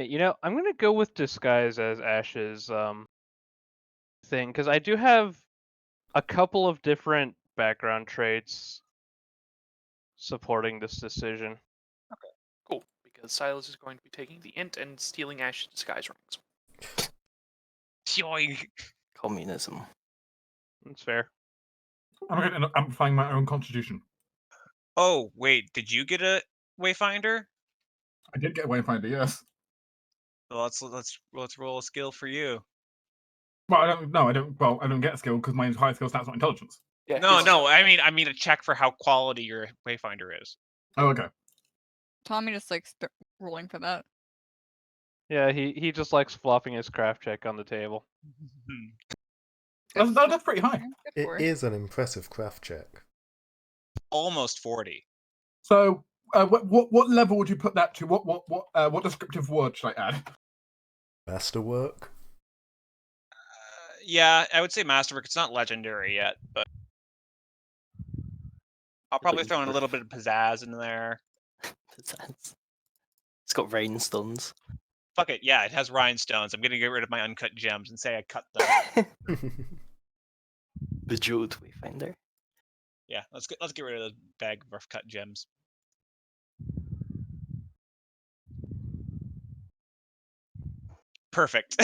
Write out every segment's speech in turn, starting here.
Yeah, I'm gonna go with disguise as Ash's thing because I do have a couple of different background traits supporting this decision. Cool, because Silas is going to be taking the int and stealing Ash's disguise rings. Yoink. Communism. That's fair. I'm going to end up amplifying my own constitution. Oh, wait, did you get a Wayfinder? I did get a Wayfinder, yes. Well, let's roll a skill for you. Well, I don't get a skill because my high skill stat's not intelligence. Yeah, No, I mean a check for how quality your Wayfinder is. Oh, okay. Tommy just likes rolling for that. Yeah, he just likes flopping his craft check on the table. That's pretty high. Good for It is an impressive craft check. Almost 40. So, what level would you put that to? What descriptive word should I add? Masterwork? Yeah, I would say masterwork. It's not legendary yet, but I'll probably throw in a little bit of pizzazz in there. Pizzazz. It's got rhinestones. Fuck it, yeah, it has rhinestones. I'm gonna get rid of my uncut gems and say I cut them. Bejeweled Wayfinder. Yeah, let's get rid of the bag of rough cut gems. Perfect.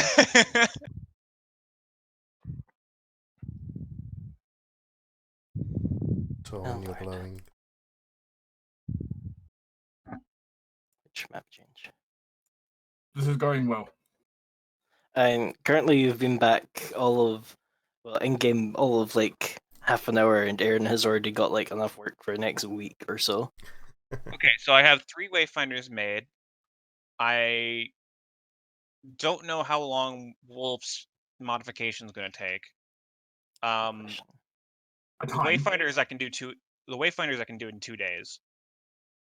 Torn, you're blowing. Which map change? This is going well. Currently you've been back in-game all of like half an hour, and Aaron has already got like enough work for the next week or so. Okay, so I have 3 Wayfinders made. I don't know how long Wolf's modification is going to take. The Wayfinders I can do in 2 days,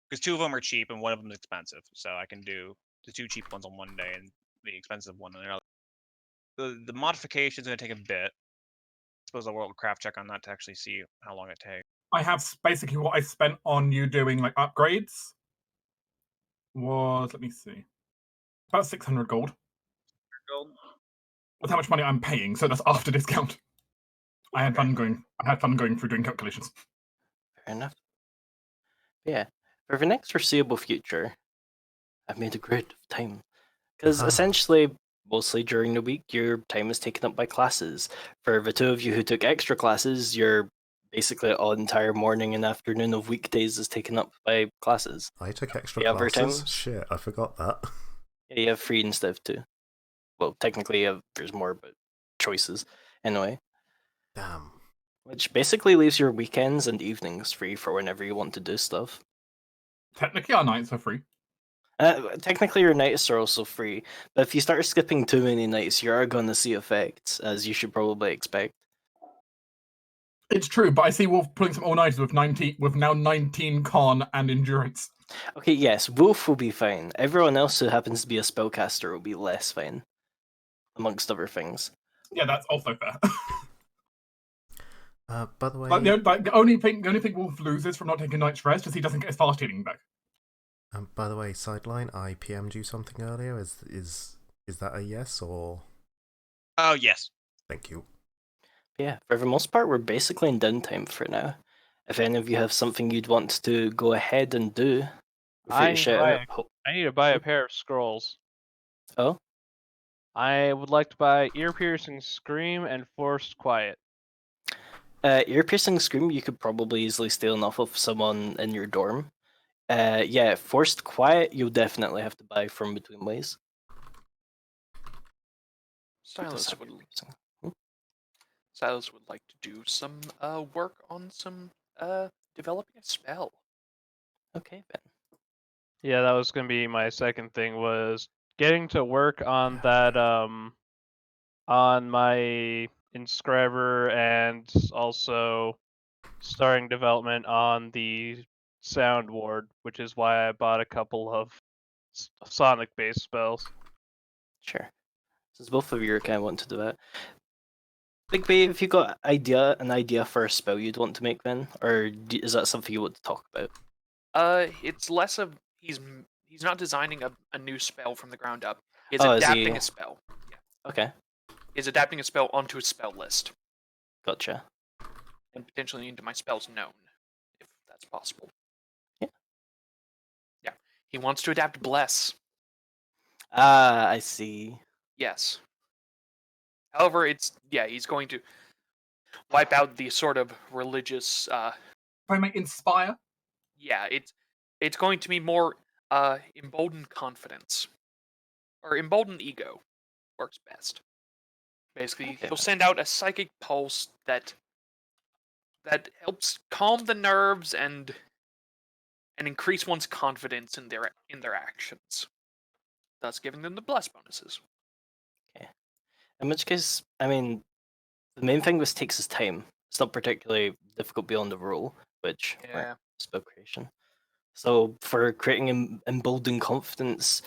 because 2 of them are cheap and 1 of them is expensive. So I can do the 2 cheap ones on one day and the expensive one on the other. The modification is going to take a bit. I suppose I'll roll a craft check on that to actually see how long it takes. I have basically what I spent on you doing like upgrades was, let me see, about 600 gold. Gold. That's how much money I'm paying, so that's after discount. I had fun going through doing calculations. Fair enough. Yeah, for the next foreseeable future, I've made a grid of time. Because essentially, mostly during the week, your time is taken up by classes. For the 2 of you who took extra classes, your basically all entire morning and afternoon of weekdays is taken up by classes. I took extra Yeah, classes? overtimes. Shit, I forgot that. Yeah, you have free instead of 2. Well, technically there's more, but choices. Anyway. Damn. Which basically leaves your weekends and evenings free for whenever you want to do stuff. Technically, our nights are free. Technically, your nights are also free, but if you start skipping too many nights, you are going to see effects, as you should probably expect. It's true, but I see Wolf pulling some all-nighters with now 19 con and endurance. Okay, yes, Wolf will be fine. Everyone else who happens to be a spellcaster will be less fine, amongst other things. Yeah, that's also fair. By the way, the only thing Wolf loses from not taking night's rest is he doesn't get his fast healing back. by the way, sideline, I PM'd you something earlier. Is that a yes or? Oh yes. Thank you. Yeah, for the most part, we're basically in downtime for now. If any of you have something you'd want to go ahead and do, I need to buy a pair of scrolls. Oh? I would like to buy Ear-Piercing Scream and Forced Quiet. Ear-Piercing Scream you could probably easily steal enough of someone in your dorm. Yeah, Forced Quiet you'll definitely have to buy from Between Ways. Silas would like to do some work on some developing a spell. Okay, Ben. Yeah, that was gonna be my second thing, was getting to work on that on my inscriber, and also starting development on the sound ward, which is why I bought a couple of sonic based spells. Sure. Since both of you are kind of wanting to do that. Big Bay, have you got an idea for a spell you'd want to make then? Or is that something you want to talk about? It's less of he's he's not designing a new spell from the ground up. He's Oh, is adapting he- a spell. Okay, He's adapting a spell onto his spell list gotcha. and potentially into my spells known, if that's possible. Yeah. Yeah. He wants to adapt Bless. Ah, I see. Yes. However, he's going to wipe out the sort of religious. If I may inspire, It's going to be more emboldened confidence or emboldened ego works best. Basically, Okay. he'll send out a psychic pulse that helps calm the nerves and increase one's confidence in their actions, thus giving them the bless bonuses. In which case, I mean, the main thing this takes is time. It's not particularly difficult beyond the rule, which Yeah. spell creation. So for creating emboldened confidence,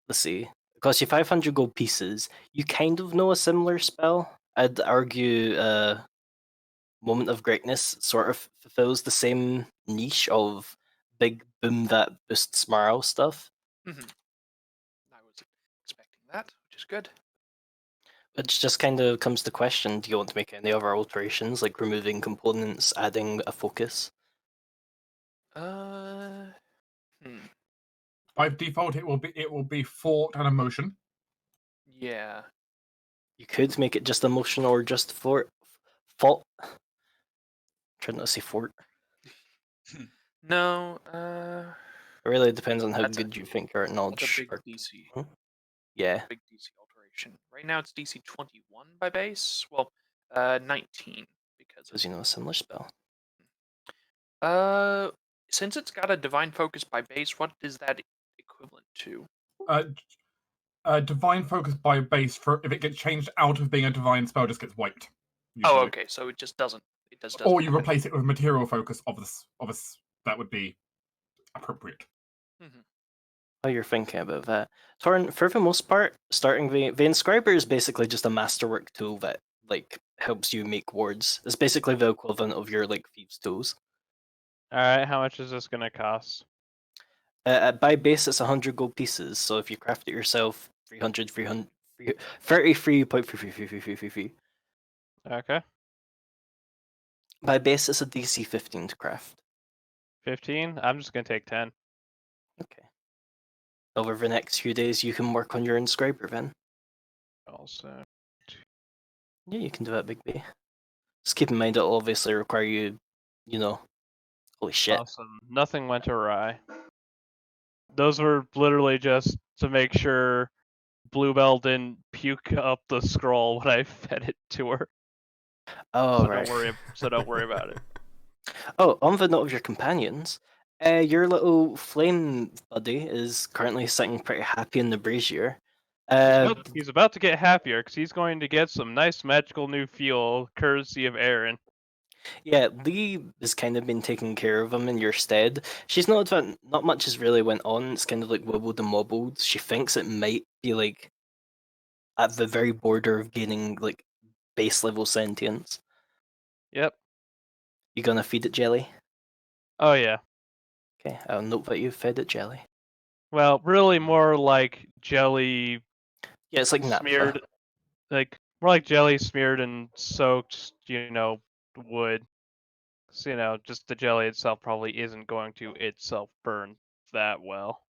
let's see, it costs you 500 gold pieces. You kind of know a similar spell. I'd argue Moment of Greatness sort of fulfills the same niche of big boom that boosts morale stuff. Mm-hmm. I was expecting that, which is good. Which just kind of comes to question, do you want to make any other alterations, like removing components, adding a focus? by default it will be fort and emotion. Yeah. You could make it just emotional or just fort. Trying not to say fort. No. It really depends on how That's a- good you think your That's a knowledge. big Or, DC. yeah, Big DC alteration. Right now it's DC 21 by base. Well, 19 because because you know a similar spell. since it's got a divine focus by base, what is that equivalent to? Divine focus by base, for if it gets changed out of being a divine spell, just gets wiped. Oh, usually. okay. So it just doesn't. It doesn't. Or you replace it with material focus of this. That would be appropriate. Mm-hmm. Oh, you're thinking about that. Torn, for the most part, starting the Inscriber is basically just a masterwork tool that like helps you make wards. It's basically the equivalent of your like thieves tools. Alright, how much is this gonna cost? By base, it's 100 gold pieces. So if you craft it yourself, 33.33333. Okay. By base, it's a DC 15 to craft. 15? I'm just gonna take 10. Okay. Over the next few days, you can work on your Inscriber then. Also. Yeah, you can do that, Big B. Just keep in mind it'll obviously require you, holy shit. Awesome. Nothing went awry. Those were literally just to make sure Bluebell didn't puke up the scroll when I fed it to her. Oh, So right. don't worry about it. Oh, on the note of your companions, your little flame buddy is currently sitting pretty happy in the brazier. He's about to get happier because he's going to get some nice magical new fuel courtesy of Aaron. Yeah, Lee has kind of been taking care of him in your stead. She's noticed that not much has really went on. It's kind of like wobbled and wobbled. She thinks it might be like at the very border of gaining like base level sentience. Yep. You gonna feed it jelly? Oh yeah. Okay, I'll note that you fed it jelly. Well, really more like jelly Yeah, it's like smeared, naphtha. like more like jelly smeared and soaked, wood. So, just the jelly itself probably isn't going to itself burn that well.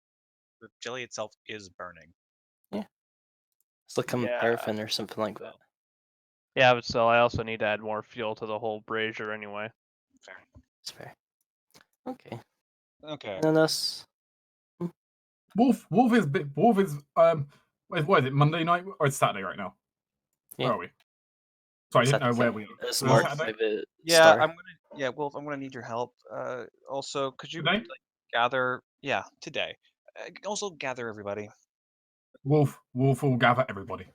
The jelly itself is burning. It's like some Yeah. paraffin or something like that. Yeah, but still, I also need to add more fuel to the whole brazier anyway. Fair. It's fair. Okay. Okay. And then us. Wolf is what is it, Monday night or it's Saturday right now? Yeah. Where are we? Sorry, I didn't know where Saturday. we are. It's Was it marked Saturday? by the Yeah, star. Wolf, I'm gonna need your help. Also, could you Today? gather? Yeah, today. Also gather everybody. Wolf will gather everybody.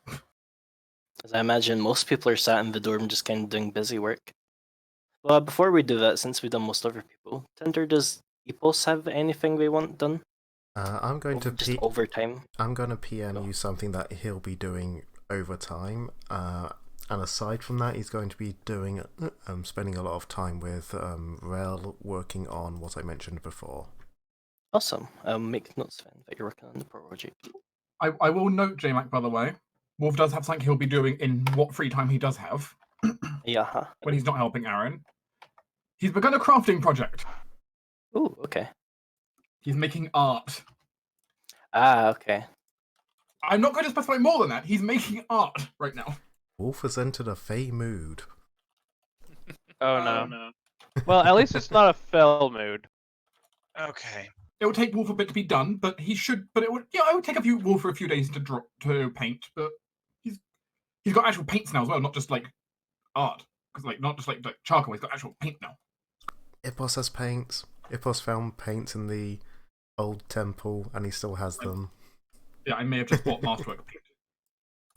As I imagine most people are sat in the dorm just kind of doing busy work. Well, before we do that, since we've done most other people, Tinder, does Epos have anything they want done? I'm going to Just overtime. I'm going to PM you something that he'll be doing over time. And aside from that, he's going to be doing spending a lot of time with Rel, working on what I mentioned before. Awesome. Make notes then that you're working on the project. I will note, J-Mac, by the way, Wolf does have something he'll be doing in what free time he does have Yeah. when he's not helping Aaron. He's begun a crafting project. Ooh, okay. He's making art. Ah, okay. I'm not going to specify more than that. He's making art right now. Wolf has entered a fey mood. Oh no. Well, at least it's not a fell mood. Okay. It will take Wolf a bit to be done, but he should. But it would. Yeah, it would take Wolf for a few days to paint. But he's got actual paints now as well, not just like art. Because not just like charcoal. He's got actual paint now. Ipos has paints. Ipos found paints in the old temple, and he still has them. Yeah, I may have just bought Masterwork paint.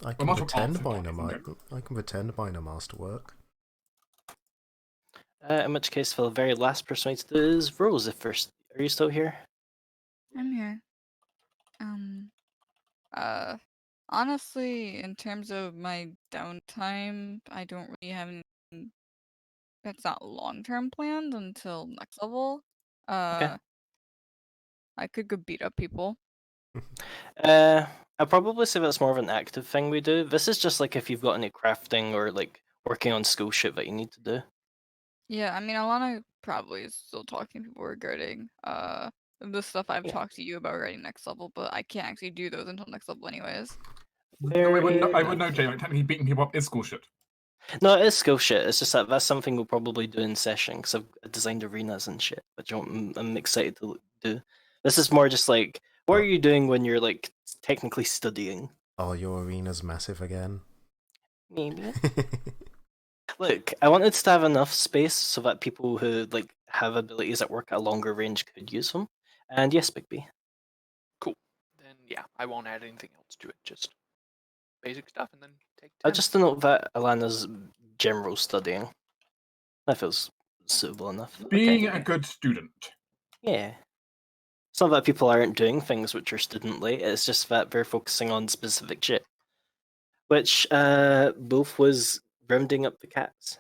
I can pretend buying a Masterwork. In which case, for the very last person to do is Rose. Are you still here? I'm here. Honestly, in terms of my downtime, I don't really have anything that's not long-term planned until next level. Okay. I could go beat up people. I'd probably say that's more of an active thing we do. This is just like if you've got any crafting or like working on school shit that you need to do. Yeah, I mean, Alana probably is still talking to people regarding the stuff I've Yeah. talked to you about regarding next level, but I can't actually do those until next level anyways. No, I would know, Jay. Like, technically, beating people up is school shit. No, it is skill shit. It's just that that's something we'll probably do in session because I've designed arenas and shit, which I'm excited to do. This is more just like, what are you doing when you're like technically studying? Are your arenas massive again? Maybe. Look, I wanted to have enough space so that people who like have abilities that work at a longer range could use them. And yes, Big B. Cool. Then yeah, I won't add anything else to it. Just basic stuff, and then take 10. I just note that Alana's general studying. That feels suitable enough. Being Okay. a good student. Yeah. It's not that people aren't doing things which are studently, it's just that they're focusing on specific shit. Which, Wolf was rounding up the cats.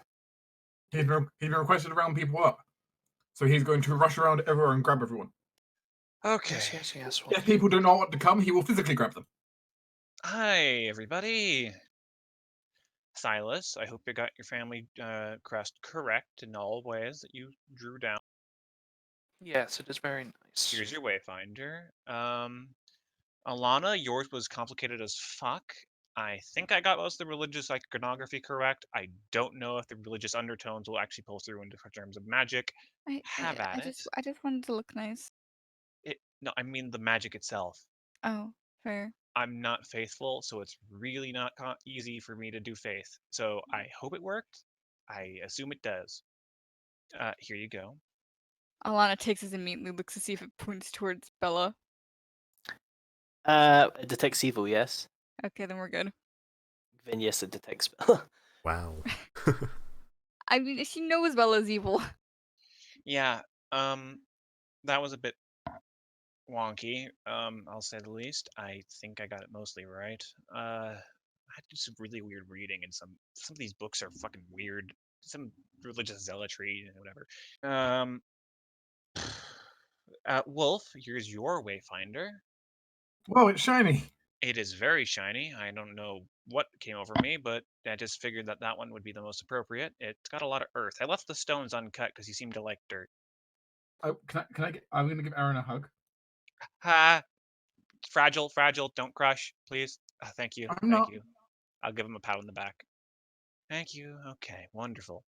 He's been requested to round people up. So he's going to rush around everywhere and grab everyone. Okay. Yes. If people do not want to come, he will physically grab them. Hi, everybody. Silas, I hope you got your family crest correct in all ways that you drew down. Yes, it is very nice. Here's your wayfinder. Alana, yours was complicated as fuck. I think I got most of the religious iconography correct. I don't know if the religious undertones will actually pull through in different terms of magic. Have at it. I just wanted to look nice. No, I mean the magic itself. Oh, fair. I'm not faithful, so it's really not easy for me to do faith. So I hope it worked. I assume it does. Here you go. Alana takes it immediately, looks to see if it points towards Bella. It detects evil, yes. Okay, then we're good. Then yes, it detects Bella. Wow. I mean, she knows Bella's evil. Yeah, that was a bit wonky, I'll say the least. I think I got it mostly right. I had to do some really weird reading, and some of these books are fucking weird. Some religious zealotry and whatever. Wolf, here's your wayfinder. Whoa, it's shiny. It is very shiny. I don't know what came over me, but I just figured that one would be the most appropriate. It's got a lot of earth. I left the stones uncut because you seem to like dirt. Oh, can I get? I'm gonna give Aaron a hug. Ha! Fragile, don't crush, please. Thank you, I'm not. you. I'll give him a pat on the back. Thank you. Okay, wonderful.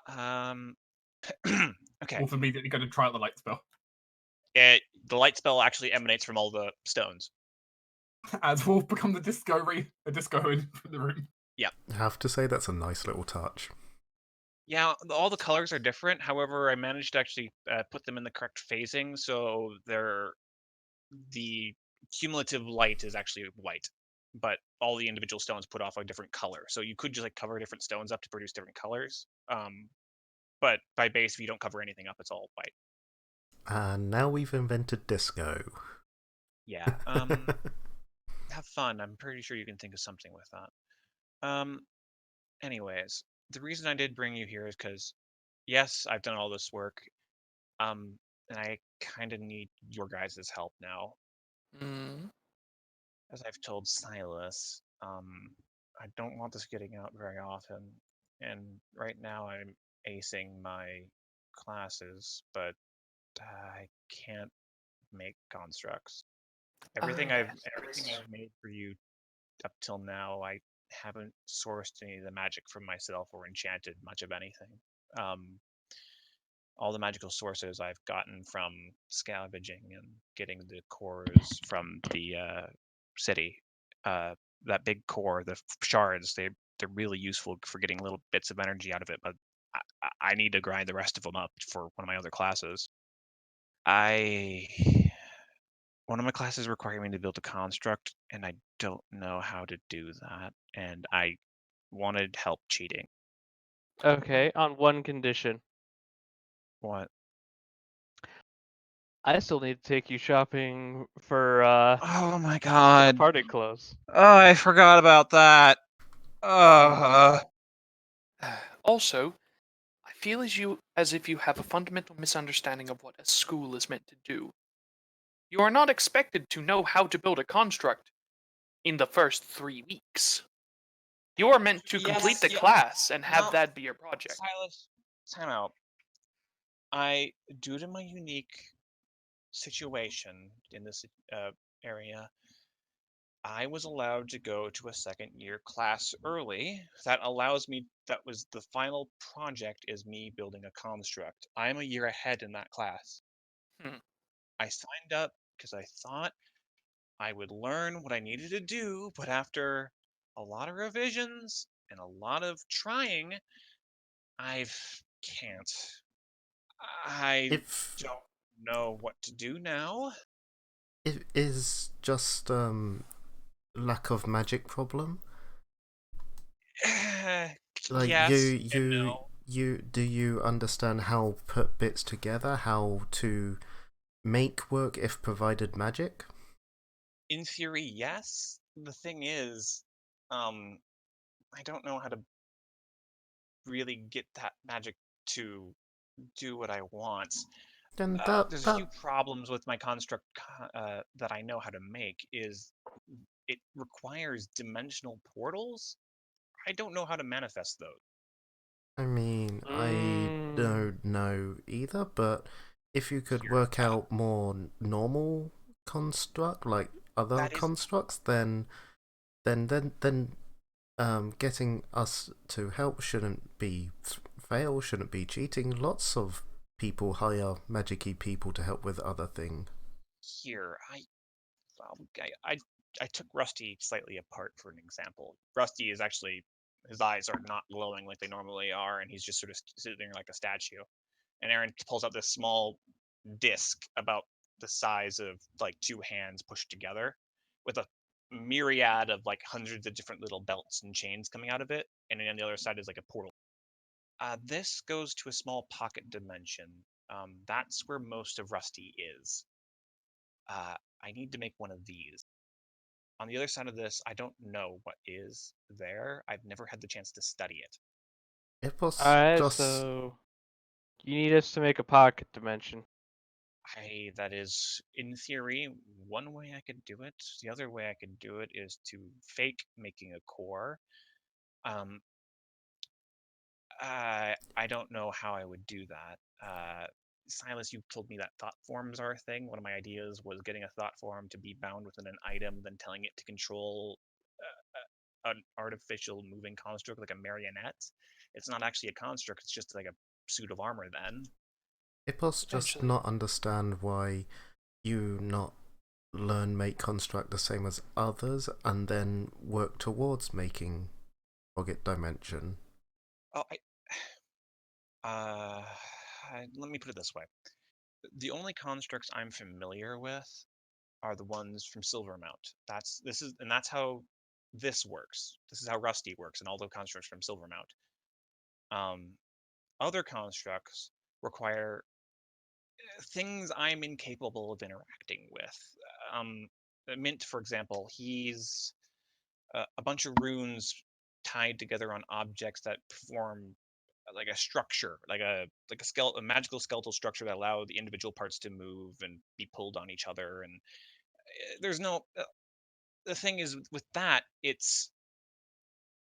Okay. Wolf immediately going to try out the light spell. The light spell actually emanates from all the stones. As Wolf becomes a disco in the room. Yeah. I have to say that's a nice little touch. Yeah, all the colors are different. However, I managed to actually put them in the correct phasing, so the cumulative light is actually white, but all the individual stones put off a different color. So you could just like cover different stones up to produce different colors. But by base, if you don't cover anything up, it's all white. And now we've invented disco. Yeah. Have fun. I'm pretty sure you can think of something with that. Anyways, the reason I did bring you here is because, yes, I've done all this work. and I kind of need your guys' help now. Mm. As I've told Silas, I don't want this getting out very often, and right now I'm acing my classes, but I can't make constructs. Everything Ah, I've made for you up till now, I haven't sourced any of the magic from myself or enchanted much of anything. All the magical sources I've gotten from scavenging and getting the cores from the city. That big core, the shards, they're really useful for getting little bits of energy out of it, but I need to grind the rest of them up for one of my other classes. One of my classes require me to build a construct, and I don't know how to do that, and I wanted help cheating. Okay, on one condition. What? I still need to take you shopping for Oh my the god. party clothes. Oh, I forgot about that. Also, I feel as if you have a fundamental misunderstanding of what a school is meant to do. You are not expected to know how to build a construct in the first 3 weeks. You are meant to complete the class and have that be your project. Silas, time out. Due to my unique situation in this area, I was allowed to go to a second year class early. That was the final project is me building a construct. I'm a year ahead in that class. Hmm. I signed up because I thought I would learn what I needed to do, but after a lot of revisions and a lot of trying, I can't. I If don't know what to do now. it is just lack of magic problem. Like Yes and no. do you understand how put bits together, how to make work if provided magic? In theory, yes. The thing is, I don't know how to really get that magic to do what I want. Then There's a that few problems with my construct that I know how to make. Is it requires dimensional portals? I don't know how to manifest those. I mean, I don't know either, but if you could Here, work out more normal construct, like other that is constructs, then getting us to help shouldn't be fail, shouldn't be cheating. Lots of people hire magic-y people to help with other things. here. I took Rusty slightly apart for an example. Rusty is actually his eyes are not glowing like they normally are, and he's just sort of sitting there like a statue. And Aaron pulls out this small disc about the size of like two hands pushed together, with a myriad of like hundreds of different little belts and chains coming out of it, and then on the other side is like a portal. This goes to a small pocket dimension. That's where most of Rusty is. I need to make one of these. On the other side of this, I don't know what is there. I've never had the chance to study it. It was Alright, just so you need us to make a pocket dimension. That is, in theory, one way I could do it. The other way I could do it is to fake making a core. I don't know how I would do that. Silas, you told me that thought forms are a thing. One of my ideas was getting a thought form to be bound within an item, then telling it to control an artificial moving construct like a marionette. It's not actually a construct, it's just like a suit of armor then. it was just Potentially. not understand why you not learn make construct the same as others and then work towards making pocket dimension. Oh, let me put it this way. The only constructs I'm familiar with are the ones from Silvermount. That's how this works. This is how Rusty works, and all the constructs from Silvermount. Other constructs require things I'm incapable of interacting with. Mint, for example, he's a bunch of runes tied together on objects that perform a structure, like a a magical skeletal structure that allow the individual parts to move and be pulled on each other. And there's no. The thing is with that, it's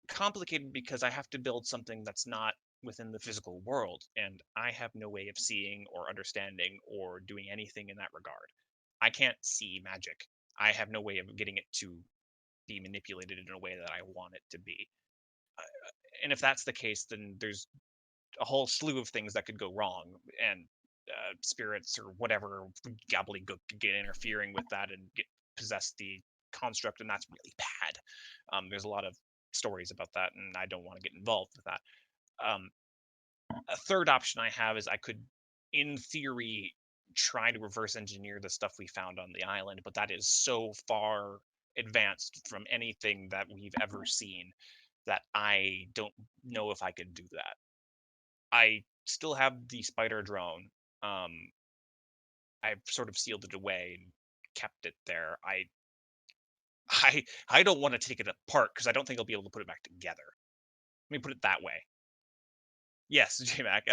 complicated because I have to build something that's not within the physical world, and I have no way of seeing or understanding or doing anything in that regard. I can't see magic. I have no way of getting it to be manipulated in a way that I want it to be. And if that's the case, then there's a whole slew of things that could go wrong, and spirits or whatever gobbledygook could get interfering with that and get possess the construct, and that's really bad. There's a lot of stories about that, and I don't want to get involved with that. Um, a third option I have is I could, in theory, try to reverse engineer the stuff we found on the island, but that is so far advanced from anything that we've ever seen that I don't know if I could do that. I still have the spider drone. I've sort of sealed it away and kept it there. I don't want to take it apart because I don't think I'll be able to put it back together. Let me put it that way. Yes, J-Mac.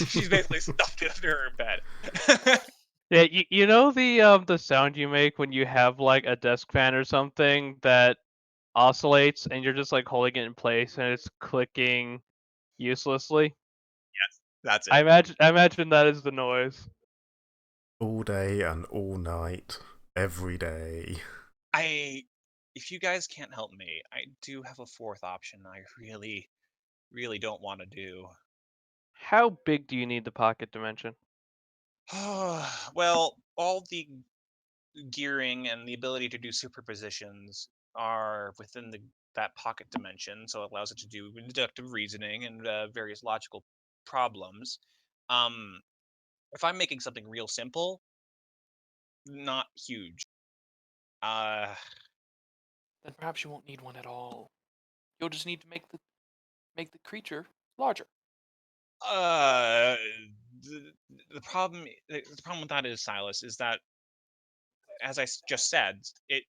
She's basically stuffed it under her bed. Yeah, you know the sound you make when you have like a desk fan or something that oscillates and you're just like holding it in place and it's clicking uselessly? That's I it. imagine that is the noise. All day and all night, every day. If you guys can't help me, I do have a fourth option I really, really don't want to do. How big do you need the pocket dimension? Well, all the gearing and the ability to do superpositions are within that pocket dimension, so it allows it to do deductive reasoning and various logical problems. If I'm making something real simple, not huge. Uh, Then perhaps you won't need one at all. You'll just need to make the creature larger. uh, the problem with that is, Silas, is that, as I just said, a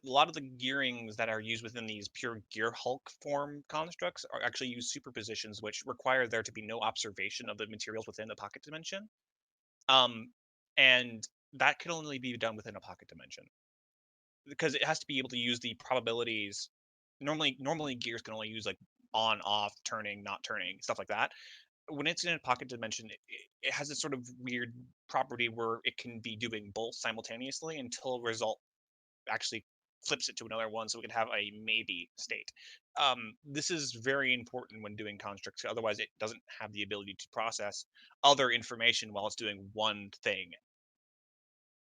lot of the gearings that are used within these pure gear Hulk form constructs are actually use superpositions, which require there to be no observation of the materials within the pocket dimension. And that can only be done within a pocket dimension because it has to be able to use the probabilities. Normally gears can only use like on, off, turning, not turning, stuff like that. When it's in a pocket dimension, it has this sort of weird property where it can be doing both simultaneously until a result actually flips it to another one, so we can have a maybe state. This is very important when doing constructs, otherwise it doesn't have the ability to process other information while it's doing one thing.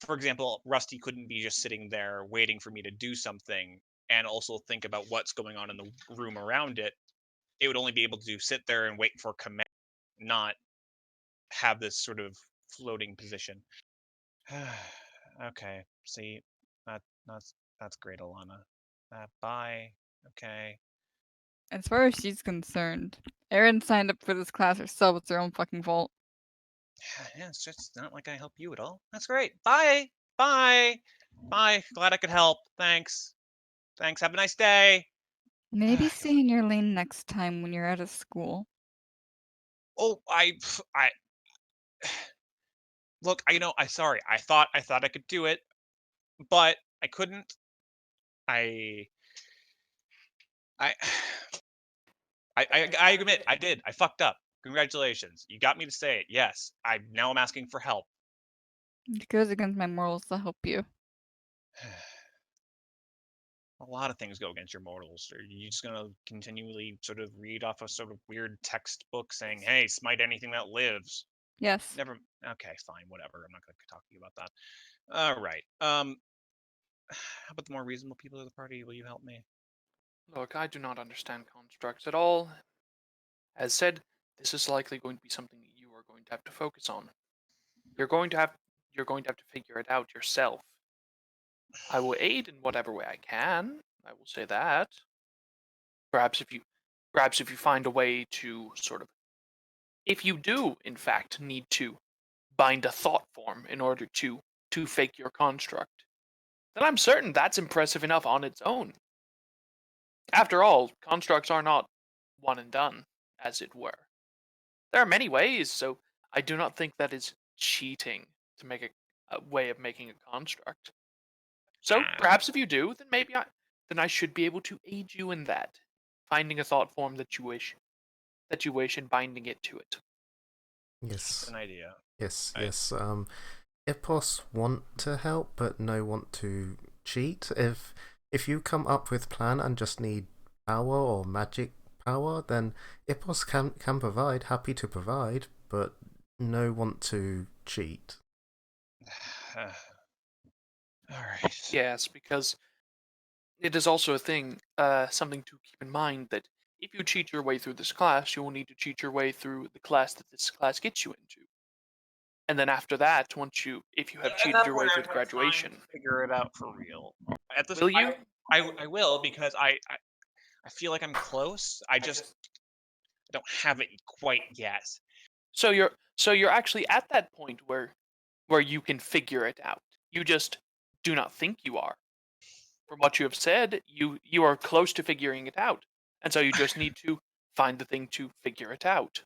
For example, Rusty couldn't be just sitting there waiting for me to do something and also think about what's going on in the room around it. It would only be able to sit there and wait for command, not have this sort of floating position. Okay, see, that's great, Alana. Bye. Okay. As far as she's concerned, Erin signed up for this class herself. It's her own fucking fault. Yeah, it's just not like I help you at all. That's great. Bye. Bye. Bye. Glad I could help. Thanks. Thanks. Have a nice day. Maybe stay in your lane next time when you're out of school. Oh, I look. I sorry. I thought I could do it, but I couldn't. I I I admit I did. I fucked up. Congratulations. You got me to say it. Yes. I'm asking for help. It goes against my morals to help you. A lot of things go against your morals. Are you just gonna continually sort of read off a sort of weird textbook saying, "Hey, smite anything that lives"? Yes. Never. Okay, fine, whatever. I'm not gonna talk to you about that. All right. How about the more reasonable people of the party? Will you help me? Look, I do not understand constructs at all. As said, this is likely going to be something that you are going to have to focus on. You're going to have to figure it out yourself. I will aid in whatever way I can. I will say that. Perhaps if you find a way to sort of, if you do in fact need to bind a thought form in order to fake your construct, then I'm certain that's impressive enough on its own. After all, constructs are not one and done. as it were. There are many ways, so I do not think that is cheating to make a way of making a construct. So perhaps if you do, then I should be able to aid you in that, finding a thought form that you wish and binding it to it. Yes. An idea. Yes, Right. yes. Ipos want to help, but no want to cheat. If you come up with plan and just need power or magic power, then Ipos can provide, happy to provide, but no want to cheat. Alright. Yes, because it is also a thing, something to keep in mind that if you cheat your way through this class, you will need to cheat your way through the class that this class gets you into. And then after that, if you have cheated your way through the graduation, Figure it out for real. At this, will you? I will, because I feel like I'm close. I just don't have it quite yet. So you're actually at that point where you can figure it out. You just do not think you are. From what you have said, you are close to figuring it out. And so you just need to find the thing to figure it out.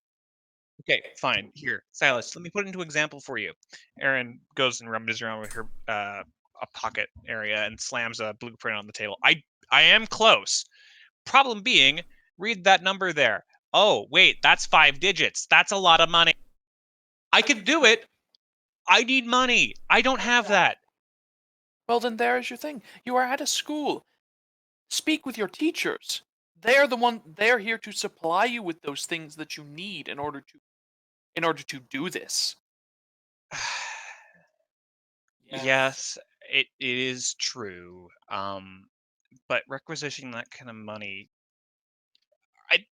Okay, fine. Here, Silas, let me put it into example for you. Erin goes and rummages around with her a pocket area and slams a blueprint on the table. I am close. Problem being, read that number there. Oh, wait, that's 5 digits. That's a lot of money. I can do it. I need money. I don't have that. Well, then there is your thing. You are at a school. Speak with your teachers. They're here to supply you with those things that you need in order to do this. Yes, it is true. But requisitioning that kind of money, I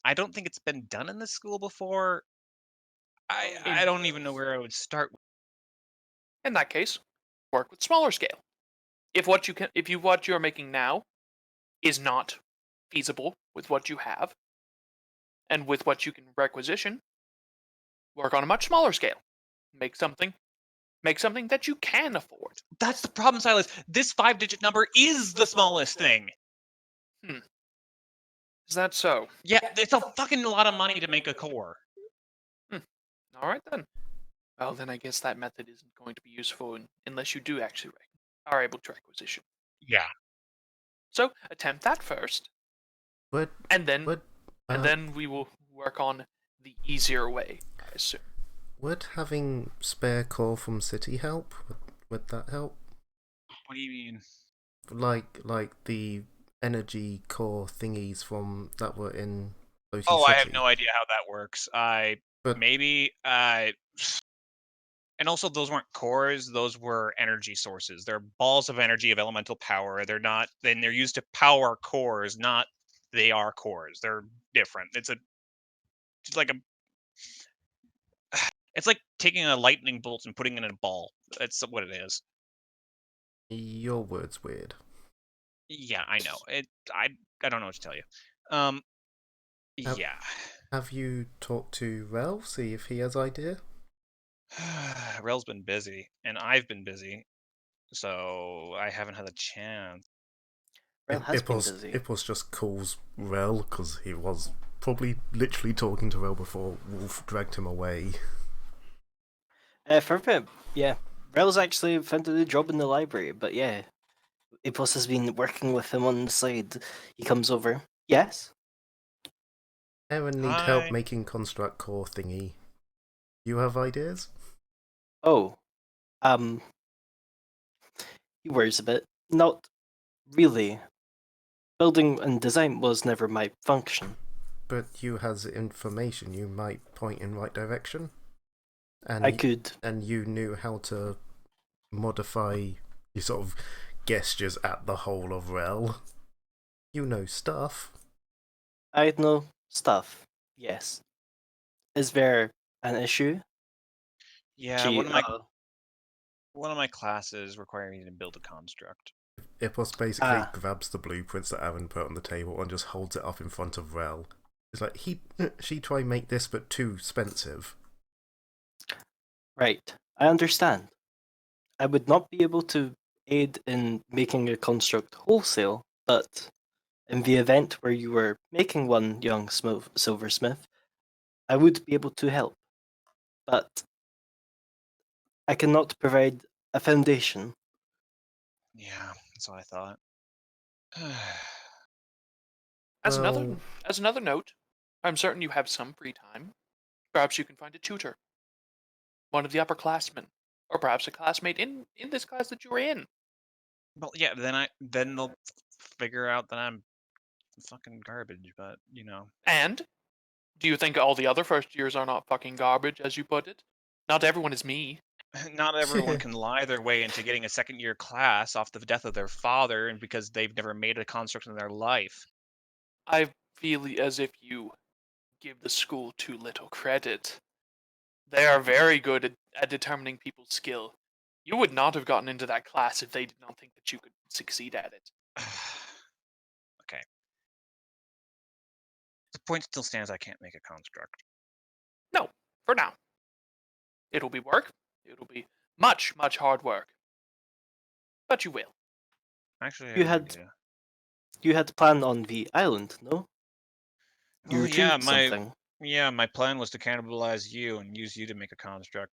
I don't think it's been done in this school before. I don't even know where I would start. In that case, work with smaller scale. If what you're making now is not feasible with what you have and with what you can requisition, work on a much smaller scale. Make something that you can afford. That's the problem, Silas. This 5-digit number is the smallest thing. Is that so? Yeah, it's a fucking lot of money to make a core. All right then. Well, then I guess that method isn't going to be useful unless you do actually are able to requisition. Yeah. So attempt that first, Would and then would we will work on the easier way, I assume. would having spare core from City help? Would that help? What do you mean? Like the energy core thingies from that were in Floaty Oh, City. I have no idea how that works. But Maybe and also those weren't cores, those were energy sources. They're balls of energy of elemental power. They're used to power cores, not they are cores. They're different. It's like it's like taking a lightning bolt and putting it in a ball. That's what it is. your word's weird. Yeah, I know. I don't know what to tell you. Yeah. Have you talked to Rel, see if he has idea? Rel's been busy, and I've been busy, so I haven't had a chance. Rel has been busy. Ipos just calls Rel because he was probably literally talking to Rel before Wolf dragged him away. For a bit, yeah. Rel's actually found a job in the library, but yeah. Ipos has been working with him on the side. He comes over. Yes? Aaron need Hi. help making construct core thingy. You have ideas? Oh. He worries a bit. Not really. Building and design was never my function. But you has information you might point in right direction. And I could. And you knew how to modify your sort of gestures at the whole of Rel. You know stuff. I know stuff. Yes. Is there an issue? Yeah, Gee, one of my classes require me to build a construct. Ipos basically grabs the blueprints that Aaron put on the table and just holds it up in front of Rel. It's like, she try make this but too expensive. Right. I understand. I would not be able to aid in making a construct wholesale, but in the event where you were making one, young silversmith, I would be able to help. But I cannot provide a foundation. Yeah, that's what I thought. As Well, another note, I'm certain you have some free time. Perhaps you can find a tutor, one of the upperclassmen, or perhaps a classmate in this class that you were in. Well, yeah, then they'll figure out that I'm fucking garbage, but you know. And do you think all the other first years are not fucking garbage, as you put it? Not everyone is me. Not everyone can lie their way into getting a second-year class off the death of their father and because they've never made a construct in their life. I feel as if you give the school too little credit. They are very good at determining people's skill. You would not have gotten into that class if they did not think that you could succeed at it. Okay. The point still stands, I can't make a construct. No, for now. It'll be work. It'll be much, much hard work. But you will. Actually, I You have an had idea. you had planned on the island, no? You Oh yeah, retrieved something. my plan was to cannibalize you and use you to make a construct.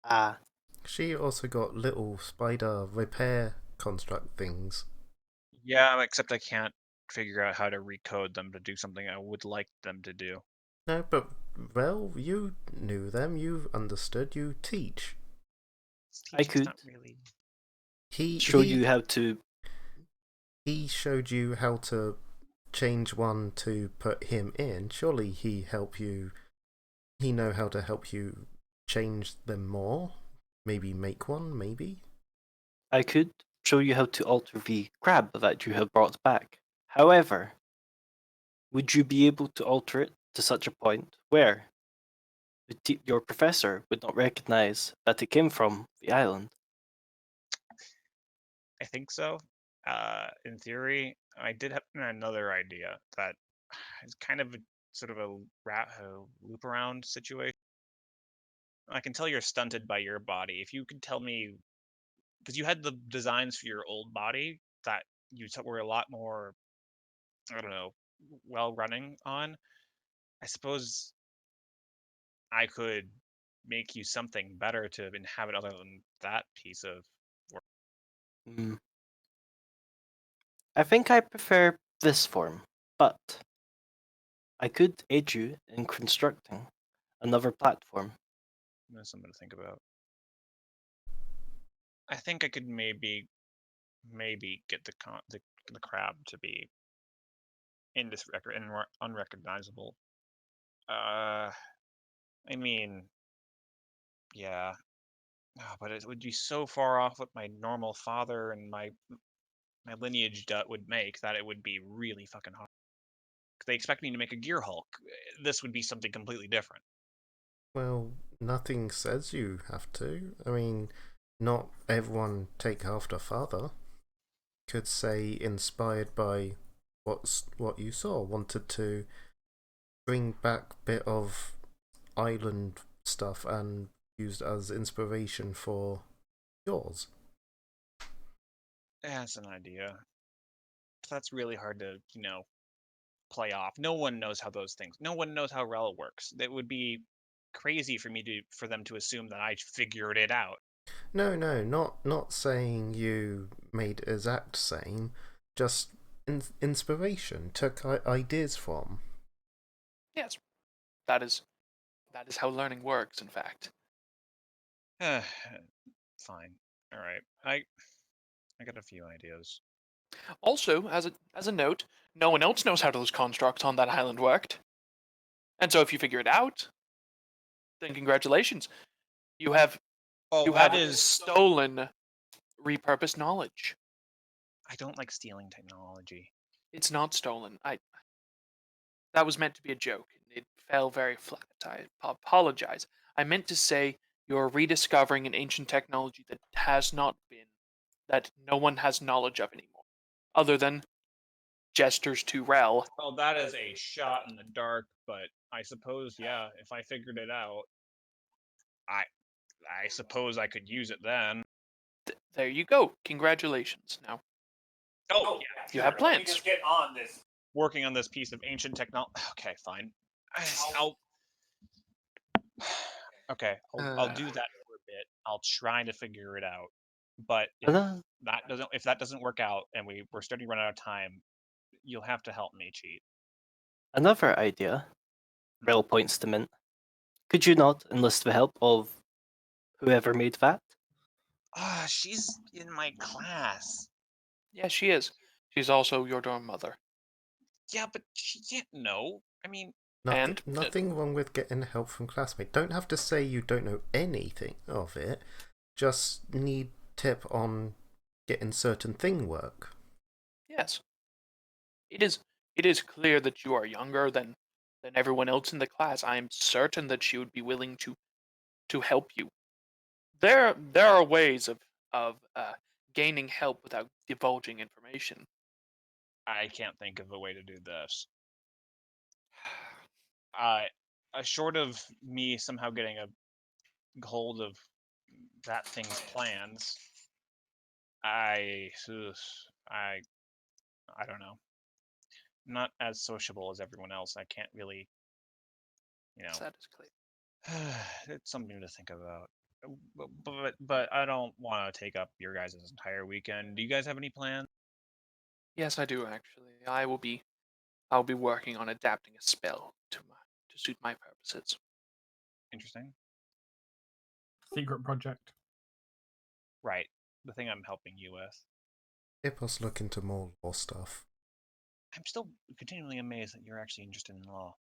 Ah, she also got little spider repair construct things. Yeah, except I can't figure out how to recode them to do something I would like them to do. No, but, well, you knew them, you understood, you teach. I Teaching's could not really. show you how to. He showed you how to change one to put him in. Surely he know how to help you change them more? Maybe make one, maybe? I could show you how to alter the crab that you have brought back. However, would you be able to alter it to such a point where your professor would not recognize that it came from the island? I think so. In theory, I did have another idea that is kind of a sort of a loop around situation. I can tell you're stunted by your body. If you could tell me, because you had the designs for your old body that were a lot more, I don't know, well running on. I suppose I could make you something better to inhabit other than that piece of work. Hmm. I think I prefer this form, but I could aid you in constructing another platform. That's something to think about. I think I could maybe get the crab to be unrecognizable. I mean, yeah, but it would be so far off what my normal father and my lineage would make that it would be really fucking hard. They expect me to make a Gear Hulk. This would be something completely different. Well, nothing says you have to. I mean, not everyone take after father. Could say inspired by what you saw, wanted to bring back bit of island stuff and used as inspiration for yours. Yeah, that's an idea. That's really hard to, play off. No one knows how those things. No one knows how Rel works. It would be crazy for them to assume that I figured it out. No, not saying you made exact same, just inspiration, took ideas from. Yes, that is how learning works. In fact. Fine. All right. I got a few ideas. Also, as a note, no one else knows how those constructs on that island worked. And so if you figure it out, then congratulations. You have stolen repurposed knowledge. I don't like stealing technology. It's not stolen. That was meant to be a joke. It fell very flat. I apologize. I meant to say you're rediscovering an ancient technology that no one has knowledge of anymore, other than gestures to Rel. Well, that is a shot in the dark, but I suppose, yeah, if I figured it out, I suppose I could use it then. There you go. Congratulations. Now, Oh, yeah. You have sure. Let me plans. just get on this. Working on this piece of ancient technology. Okay, fine. I'll. Okay, I'll do that for a bit. I'll try to figure it out. But if that doesn't work out and we're starting to run out of time, you'll have to help me cheat. Another idea. Rel points to Mint. Could you not enlist the help of whoever made that? Ah, she's in my class. Yeah, she is. She's also your dorm mother. Yeah, but she can't know. I mean, Nothing wrong with getting help from classmates. Don't have to say you don't know anything of it. Just need tip on getting certain thing work. Yes. It is clear that you are younger than everyone else in the class. I am certain that she would be willing to help you. There are ways of gaining help without divulging information. I can't think of a way to do this. Short of me somehow getting a hold of that thing's plans, I don't know. I'm not as sociable as everyone else. I can't really, That is clear. it's something to think about. But I don't want to take up your guys' entire weekend. Do you guys have any plans? Yes, I do actually. I'll be working on adapting a spell to suit my purposes. Interesting. Secret project. Right. The thing I'm helping you with. Ipos look into more law stuff. I'm still continually amazed that you're actually interested in law.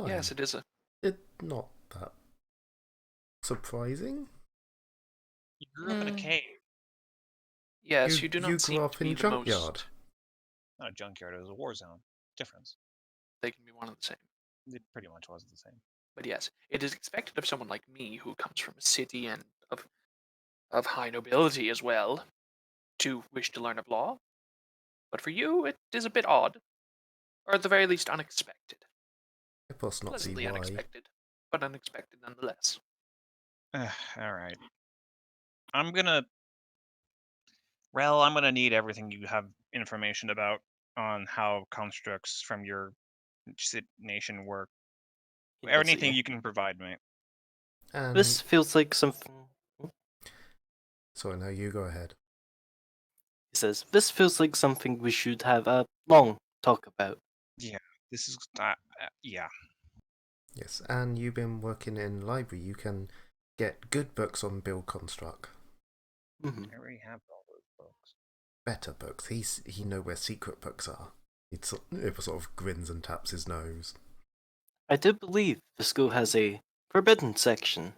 Yes, it is a. It's not that surprising. You grew up in a cave. Yes, you do not You seem grew up to be in the junkyard. most. Not a junkyard, it was a war zone. Difference. They can be one and the same. It pretty much was the same. But yes, it is expected of someone like me, who comes from a city and of high nobility as well, to wish to learn of law. But for you, it is a bit odd, or at the very least unexpected. Ipos not see Pleasantly why. unexpected, but unexpected nonetheless. Alright. I'm gonna need everything you have information about on how constructs from your nation work. Anything you can provide me. And This feels like something. sorry, now you go ahead. He says, "This feels like something we should have a long talk about." Yeah, this is yeah. Yes, and you've been working in library. You can get good books on build construct. I already have all those books. Better books. He know where secret books are. It sort of grins and taps his nose. I do believe the school has a forbidden section,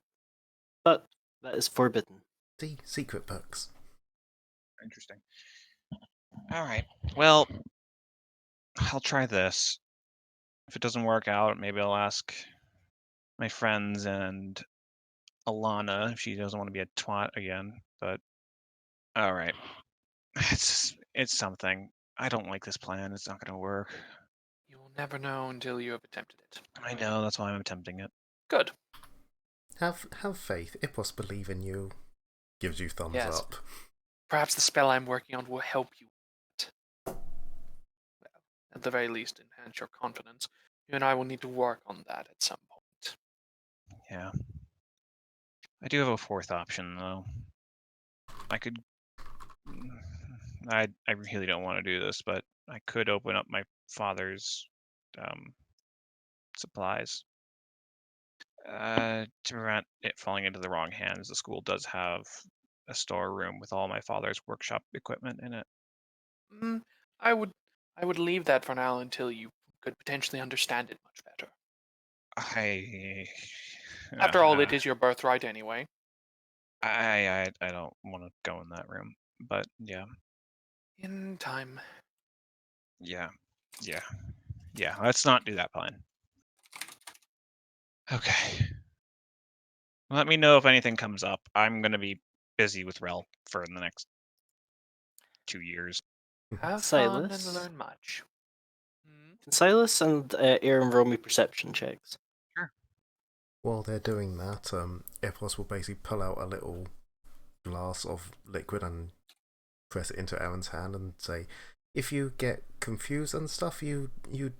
but that is forbidden. See, secret books. Interesting. All right. Well, I'll try this. If it doesn't work out, maybe I'll ask my friends and Alana if she doesn't want to be a twat again. But all right, it's something. I don't like this plan. It's not going to work. You will never know until you have attempted it. I know. That's why I'm attempting it. Good. Have faith. Ipos believe in you. Gives you thumbs Yes. up. Perhaps the spell I'm working on will help you. Well, at the very least, enhance your confidence. You and I will need to work on that at some point. Yeah. I do have a fourth option though. I could. I really don't want to do this, but I could open up my father's supplies. To prevent it falling into the wrong hands, the school does have a storeroom with all my father's workshop equipment in it. I would leave that for now until you could potentially understand it much better. After all, it is your birthright anyway. I don't want to go in that room, but yeah. In time. Yeah. Let's not do that plan. Okay. Let me know if anything comes up. I'm gonna be busy with Rel for the next 2 years. Have Silas? fun and learn much. Can Silas and Aaron roll me perception checks? Sure. While they're doing that, Ipos will basically pull out a little glass of liquid and press it into Aaron's hand and say, if you get confused and stuff, you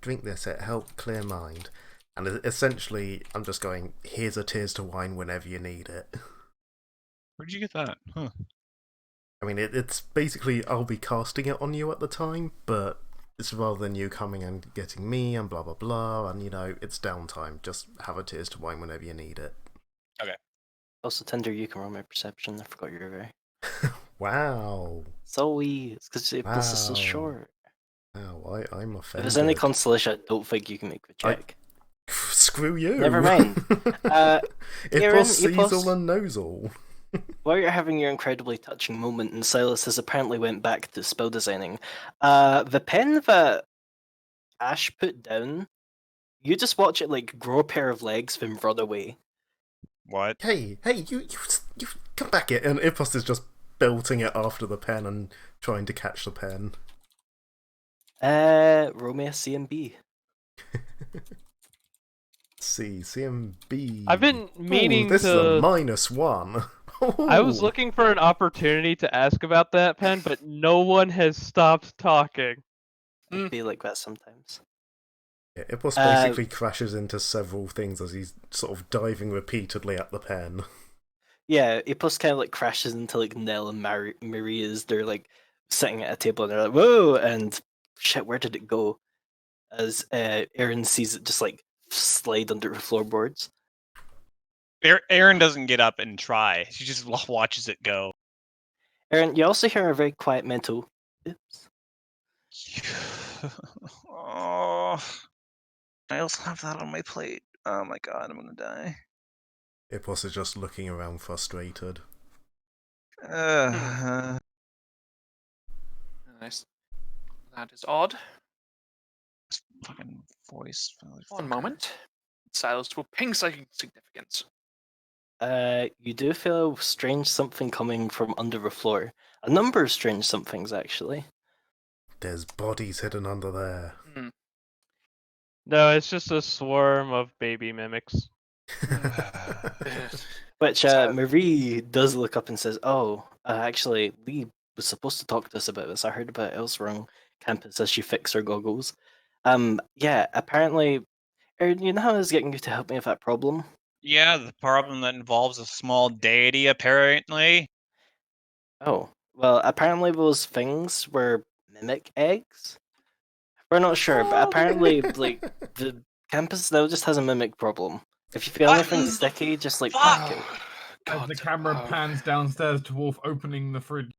drink this, it helps clear mind. And essentially, I'm just going, here's a Tears to Wine whenever you need it. Where'd you get that? Huh. I mean, it's basically, I'll be casting it on you at the time, but it's rather than you coming and getting me and blah blah blah, and it's downtime. Just have a Tears to Wine whenever you need it. Also, Tinder, you can roll my perception. I forgot you were very. Wow. So it's because this is so Wow. short. Wow, I'm offended. If there's any consolation, I don't think you can make the check. Screw you. Never mind. Aaron, It sees all and knows all. While you're having your incredibly touching moment, and Silas has apparently went back to spell designing, the pen that Ash put down, you just watch it like grow a pair of legs then run away. What? Hey, you come back here. And Ipos is just belting it after the pen and trying to catch the pen. Roll me a CMB. CMB. I've been meaning this to. is a -1. I was Ooh. looking for an opportunity to ask about that pen, but no one has stopped talking. It'd be like that sometimes. Yeah, Ipos basically crashes into several things as he's sort of diving repeatedly at the pen. Yeah, Ipos kind of like crashes into like Nell and Marie as they're like sitting at a table and they're like, whoa, and shit, where did it go? As Aaron sees it just like slide under the floorboards. Aaron doesn't get up and try. She just watches it go. Aaron, you also hear a very quiet mental, oops. Oh, I also have that on my plate. Oh my god, I'm gonna die. Ipos is just looking around frustrated. Nice. That is odd. Fucking voice. One moment. Silas will ping psychic significance. You do feel strange something coming from under the floor. A number of strange somethings, actually. There's bodies hidden under there. No, it's just a swarm of baby mimics. Which Marie does look up and says, "Oh, actually, Lee was supposed to talk to us about this. I heard about it elsewhere on campus as she fixed her goggles. Yeah, apparently, Aaron, you know how I was getting you to help me with that problem? Yeah, the problem that involves a small deity, apparently. Oh, well, apparently those things were mimic eggs. We're not sure, but apparently, like the campus now just has a mimic problem. If you feel anything Buttons! sticky, just like Fuck! pack it. As the camera pans downstairs to Wolf opening the fridge.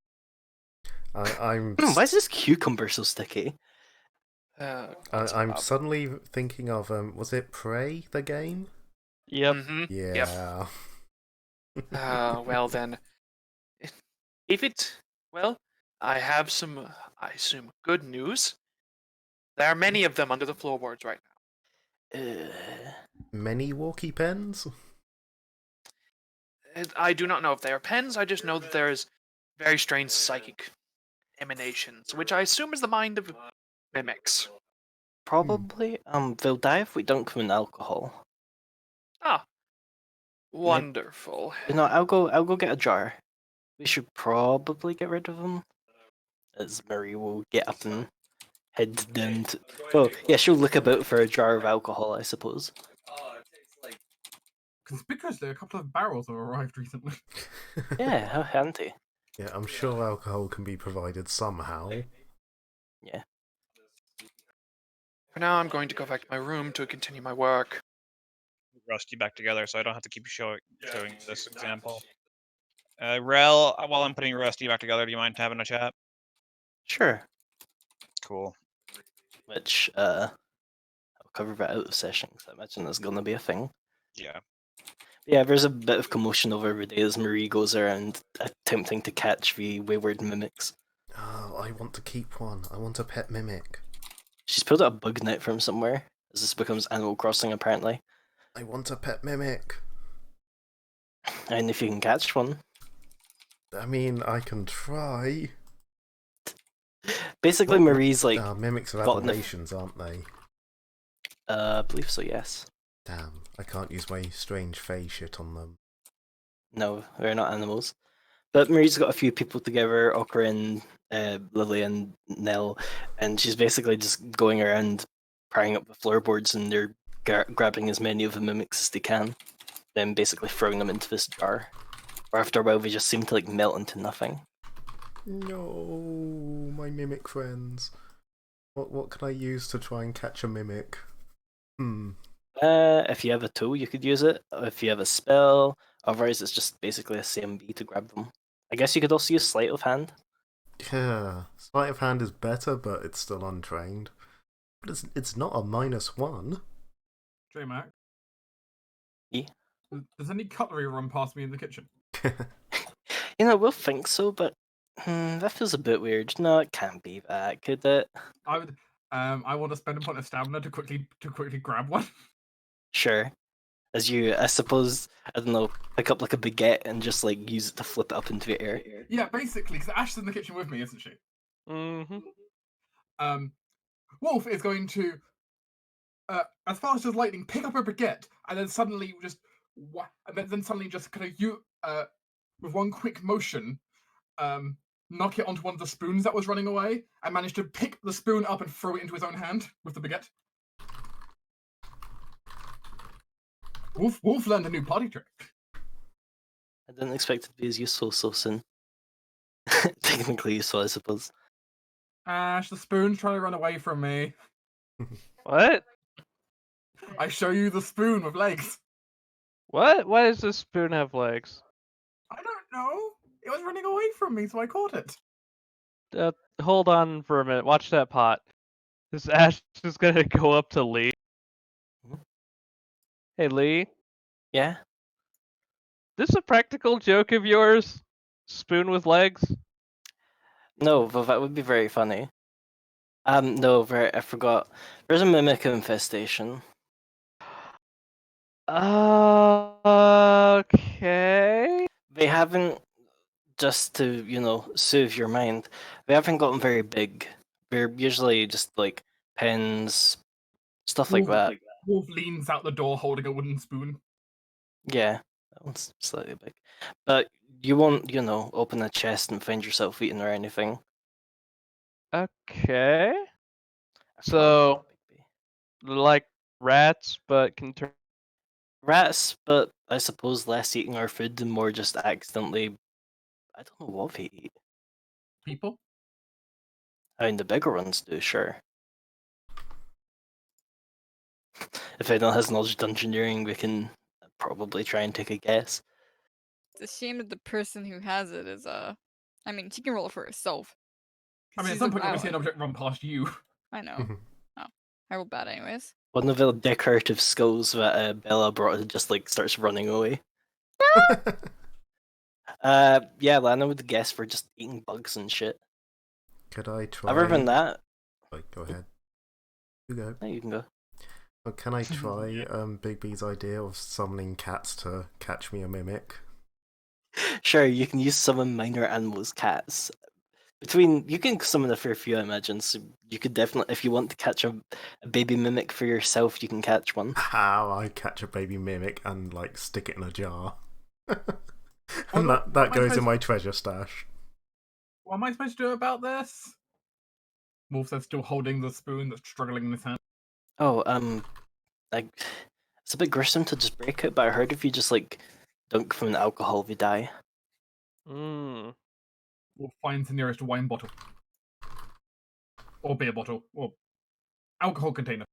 I'm Why is this cucumber so sticky? I'm suddenly thinking of was it Prey, the game? Yep. Yeah. Well then, if it, well, I have some, I assume, good news. There are many of them under the floorboards right now. Many walkie pens? I do not know if they are pens. I just know that there is very strange psychic emanations, which I assume is the mind of mimics. Probably. They'll die if we don't come in alcohol. Ah, wonderful. You know, I'll go get a jar. We should probably get rid of them. As Marie will get up and head down to. Well, yeah, she'll look about for a jar of alcohol, I suppose. Conspicuously, a couple of barrels have arrived recently. Yeah, how handy. Yeah, I'm sure alcohol can be provided somehow. Yeah. For now, I'm going to go back to my room to continue my work. Rust you back together so I don't have to keep showing this example. Rel, while I'm putting Rusty back together, do you mind having a chat? Sure. Cool. Which, I'll cover that out of session, because I imagine that's gonna be a thing. Yeah. Yeah, there's a bit of commotion over every day as Marie goes around attempting to catch the wayward mimics. Oh, I want to keep one. I want a pet mimic. She's pulled out a bug net from somewhere, as this becomes Animal Crossing apparently. I want a pet mimic. And if you can catch one. I mean, I can try. Basically, Marie's like... mimics are gotten the- aberrations, aren't they? I believe so, yes. Damn, I can't use my strange fey shit on them. No, they're not animals. But Marie's got a few people together, Okra and Lily and Nell, and she's basically just going around prying up the floorboards, and they're grabbing as many of the mimics as they can, then basically throwing them into this jar. Or after a while, they just seem to like melt into nothing. No, my mimic friends. What can I use to try and catch a mimic? If you have a tool, you could use it. If you have a spell, otherwise it's just basically a CMB to grab them. I guess you could also use sleight of hand. Yeah, sleight of hand is better, but it's still untrained. But it's not a -1. J-Mac, Yeah. does any cutlery run past me in the kitchen? You know, we'll think so, but that feels a bit weird. No, it can't be that, could it? I would. I want to spend a point of stamina to quickly grab one. Sure. As you, I suppose, I don't know, pick up like a baguette and just like use it to flip it up into the air. Yeah, basically, because Ash is in the kitchen with me, isn't she? Mm-hmm. Wolf is going to, as fast as lightning, pick up a baguette and then suddenly just, then suddenly just kind of with one quick motion, knock it onto one of the spoons that was running away, and manage to pick the spoon up and throw it into his own hand with the baguette. Wolf learned a new party trick. I didn't expect it to be as useful so soon. Technically useful, I suppose. Ash, the spoon's trying to run away from me. What? I show you the spoon with legs. What? Why does this spoon have legs? I don't know. It was running away from me, so I caught it. Hold on for a minute. Watch that pot. This Ash is gonna go up to Lee. Hey Lee, Yeah? this a practical joke of yours? Spoon with legs? No, but that would be very funny. No, I forgot. There's a mimic infestation. Okay. They haven't, just to, you know, soothe your mind, they haven't gotten very big. They're usually just like pens, stuff like that. Wolf leans out the door holding a wooden spoon. Yeah, that one's slightly big. But you won't, you know, open a chest and find yourself eaten or anything. Okay. I forgot So, what big bee. like rats, but can turn. Rats, but I suppose less eating our food and more just accidentally. I don't know what they eat. People? I mean, the bigger ones do, sure. If anyone has knowledge of dungeoneering, we can probably try and take a guess. It's a shame that the person who has it is I mean, she can roll it for herself. I mean, at She's some a point you're going to see an paladin. object run past you. I know. Oh, I rolled bad anyways. One of the decorative skulls that Bella brought just like starts running away. Yeah, Lana would guess for just eating bugs and shit. Could I try? Other than that, Go ahead. You go. no, you can go. Well, can I try Big B's idea of summoning cats to catch me a mimic? Sure, you can use summon minor animals, cats. You can summon a fair few, I imagine. So you could definitely, if you want to catch a baby mimic for yourself, you can catch one. How I catch a baby mimic and like stick it in a jar, Oh, and what that am I goes in supposed- my treasure stash. What am I supposed to do about this? Wolf says, still holding the spoon that's struggling in his hand. Oh, like it's a bit gruesome to just break it, but I heard if you just like dunk from an alcohol, they die. Mm. Wolf finds the nearest wine bottle. Or beer bottle. Or alcohol container.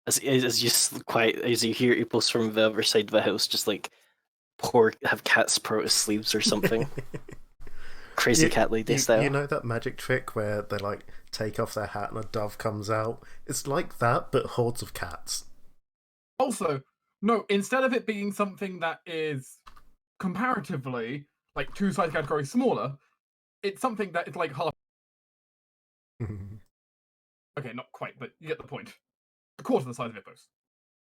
As you hear people from the other side of the house just like have cats pour out his sleeves or something. Crazy cat lady style. You know that magic trick where they like take off their hat and a dove comes out? It's like that, but hordes of cats. Also, no, instead of it being something that is comparatively like two size categories smaller, it's something that is like half. Okay, not quite, but you get the point. A quarter the size of Ippos.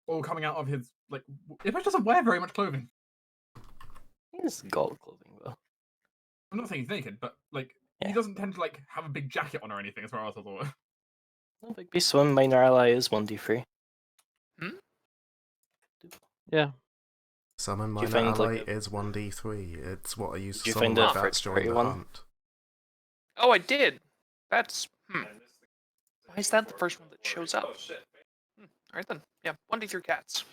All coming out of his like. Ippos doesn't wear very much clothing. He's got clothing though. I'm not saying he's naked, but like Yeah. he doesn't tend to like have a big jacket on or anything, as far as I thought. No big beast swim, minor ally is 1d3. Yeah. Summon Do you minor find, ally like, is 1d3. It's what I use Did to you summon find my a bats during first-party the one? hunt. Oh, I did. That's Why is that the first one that shows up? Alright then. Yeah, 1d3 cats.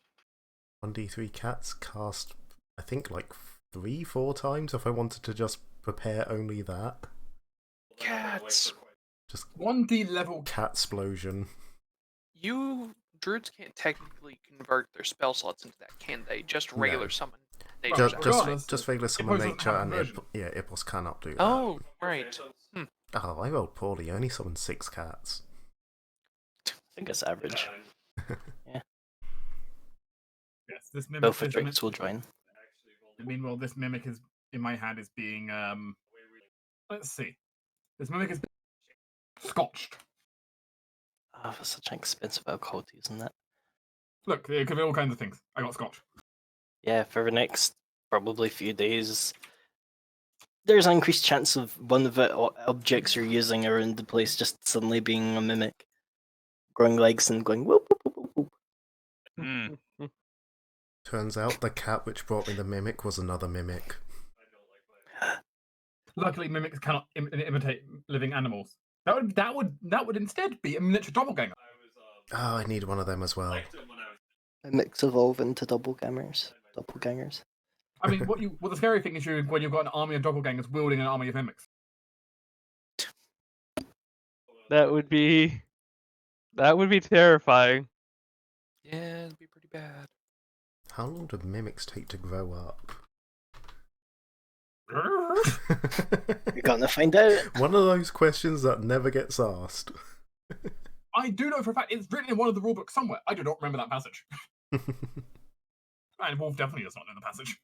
1d3 cats cast, I think, like 3-4 times if I wanted to just prepare only that. Cats. Just 1D level. cat explosion. Druids can't technically convert their spell slots into that, can they? Just No. regular summon. Well, Nature's Just, regardless, just regular Ippos summon doesn't nature have and conversion. Ippos cannot do that. Oh, right. Oh, I rolled poorly. I only summoned 6 cats. I think it's average. Yes, this mimic. Both of Drakes will join. Meanwhile, this mimic is in my hand is being Let's see. This mimic is scotched. Oh, that's such an expensive alcohol to use in that. Look, it could be all kinds of things. I got scotch. Yeah, for the next probably few days, there's an increased chance of one of the objects you're using around the place just suddenly being a mimic. Growing legs and going whoop, whoop, whoop, whoop, whoop. Mm. Turns out the cat which brought me the mimic was another mimic. Luckily, mimics cannot imitate living animals. That would instead be a miniature doppelganger. Oh, I need one of them as well. Mimics evolve into doppelgangers. I mean, what the scary thing is when you've got an army of doppelgangers wielding an army of mimics. That would be terrifying. Yeah, it'd be pretty bad. How long do mimics take to grow up? You're gonna find out. One of those questions that never gets asked. I do know for a fact it's written in one of the rulebooks somewhere. I do not remember that passage. And Wolf definitely does not know the passage.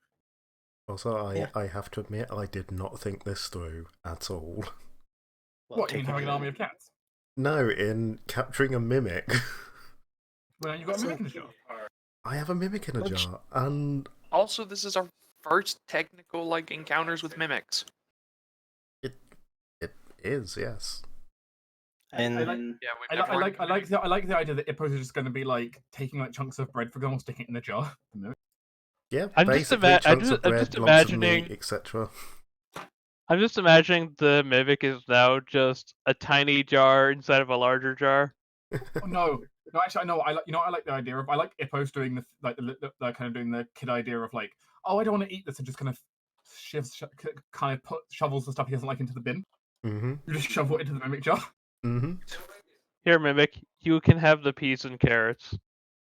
Also, Yeah. I have to admit, I did not think this through at all. What, you mean having an army of cats? No, in capturing a mimic. Well, you've got a mimic in the jar. I have a mimic in a jar, and Also, this is our first technical encounters with mimics. it is, yes. And Yeah, we've I like the idea that Ippos are just going to be taking chunks of bread, for example, sticking it in the jar. Yeah, I'm just basically chunks of I'm bread, just lumps of imagining- meat, etc. I'm just imagining the mimic is now just a tiny jar inside of a larger jar. Oh, no, actually, I know. I like the idea of. I like Ippos doing the kind of doing the kid idea of oh, I don't want to eat this, and just kind of shovels the stuff he doesn't like into the bin. Mm-hmm. You just shovel it into the mimic jar. Mm-hmm. Here, mimic, you can have the peas and carrots.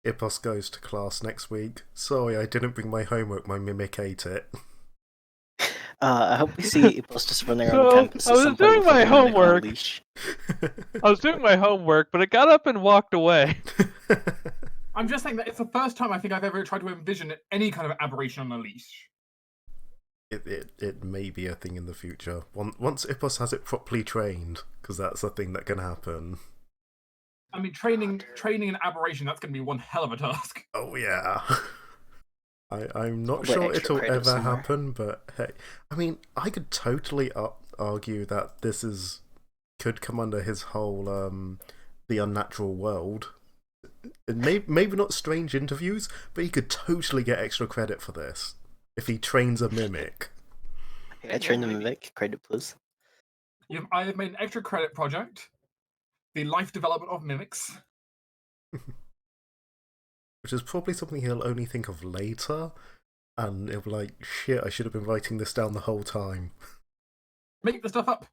Ippos goes to class next week. Sorry, I didn't bring my homework. My mimic ate it. I hope we see Ippos just running around So, campus I at was some doing point with my a mimic on a homework. leash. I was doing my homework, but it got up and walked away. I'm just saying that it's the first time I think I've ever tried to envision any kind of aberration on a leash. It may be a thing in the future. Once Ippos has it properly trained, because that's a thing that can happen. I mean, training an aberration, that's going to be one hell of a task. Oh yeah. I'm not Probably sure extra it'll credit ever somewhere. happen, but hey, I mean, I could totally argue that this could come under his whole the unnatural world. Maybe not strange interviews, but he could totally get extra credit for this if he trains a mimic. I trained a mimic. Credit, please. I have made an extra credit project, the life development of mimics. Which is probably something he'll only think of later, and he'll be like, shit, I should have been writing this down the whole time. Make the stuff up.